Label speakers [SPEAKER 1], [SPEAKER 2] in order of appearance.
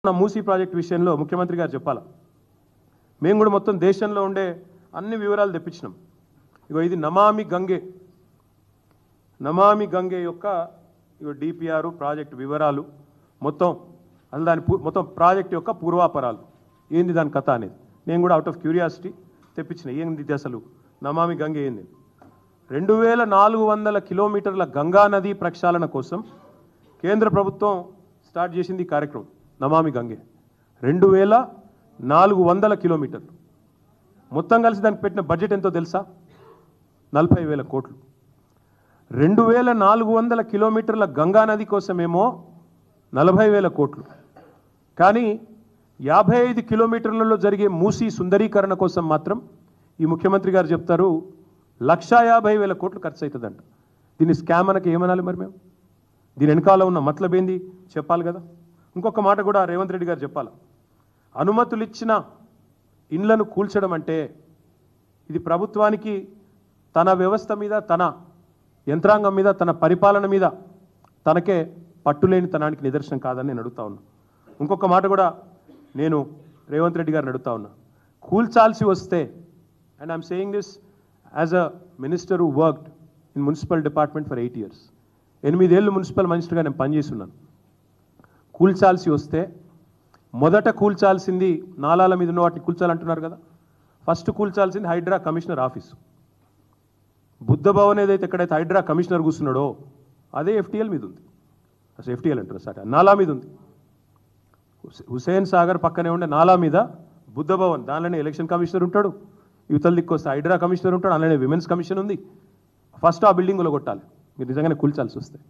[SPEAKER 1] నా మూసీ ప్రాజెక్ట్ విషయంలో ముఖ్యమంత్రి గారు చెప్పాలా మేము కూడా మొత్తం దేశంలో ఉండే అన్ని వివరాలు తెప్పించినాం. ఇగో ఇది నమామి గంగే యొక్క ఇగో డిపిఆర్ ప్రాజెక్ట్ వివరాలు మొత్తం దాని మొత్తం ప్రాజెక్ట్ యొక్క పూర్వాపరాలు ఏంది దాని కథ అనేది నేను కూడా అవుట్ ఆఫ్ క్యూరియాసిటీ తెప్పించిన. ఏంది అసలు నమామి గంగే ఏంది? 2400 కిలోమీటర్ల గంగా నది ప్రక్షాళన కోసం కేంద్ర ప్రభుత్వం స్టార్ట్ చేసింది ఈ కార్యక్రమం నమామి గంగే. 2400 కిలోమీటర్లు మొత్తం కలిసి దానికి పెట్టిన బడ్జెట్ ఎంతో తెలుసా? 40,000 కోట్లు. 2400 కిలోమీటర్ల గంగా నది కోసమేమో 40,000 కోట్లు. కానీ 55 కిలోమీటర్లలో జరిగే మూసీ సుందరీకరణ కోసం మాత్రం ఈ ముఖ్యమంత్రి గారు చెప్తారు 1,50,000 కోట్లు ఖర్చు అవుతుందంట. దీన్ని స్కామ్ అనకి ఏమనాలి మరి మేము? దీని వెనకాల ఉన్న మతలబ్ ఏంది చెప్పాలి కదా. ఇంకొక మాట కూడా రేవంత్ రెడ్డి గారు చెప్పాలి. అనుమతులు ఇచ్చిన ఇండ్లను కూల్చడం అంటే ఇది ప్రభుత్వానికి తన వ్యవస్థ మీద, తన యంత్రాంగం మీద, తన పరిపాలన మీద తనకే పట్టులేని తనానికి నిదర్శనం కాదని నేను అడుగుతా ఉన్నా. ఇంకొక మాట కూడా నేను రేవంత్ రెడ్డి గారిని అడుగుతా ఉన్నా. కూల్చాల్సి వస్తే, and I'm saying this as a minister who worked in municipal department for 8 years, 8 ఏళ్ళు మున్సిపల్ మినిస్టర్గా నేను పనిచేస్తున్నాను. కూల్చాల్సి వస్తే మొదట కూల్చాల్సింది నాలాల మీద ఉన్న వాటిని కూల్చాలంటున్నారు కదా. ఫస్ట్ కూల్చాల్సింది హైడ్రా కమిషనర్ ఆఫీసు. బుద్ధ భవన్ ఏదైతే ఎక్కడైతే హైడ్రా కమిషనర్ కూర్చున్నాడో అదే ఎఫ్టీఎల్ మీద ఉంది. అసలు ఎఫ్టీఎల్ అంటారు సార్, నాలా మీద ఉంది. హుసేన్ సాగర్ పక్కనే ఉండే నాలా మీద బుద్ధ భవన్, దానిలోనే ఎలక్షన్ కమిషనర్ ఉంటాడు, యువతల దిక్కు వస్తే హైడ్రా కమిషనర్ ఉంటాడు, అలానే విమెన్స్ కమిషన్ ఉంది. ఫస్ట్ ఆ బిల్డింగ్లో కొట్టాలి మీరు నిజంగానే కూల్చాల్సి వస్తే.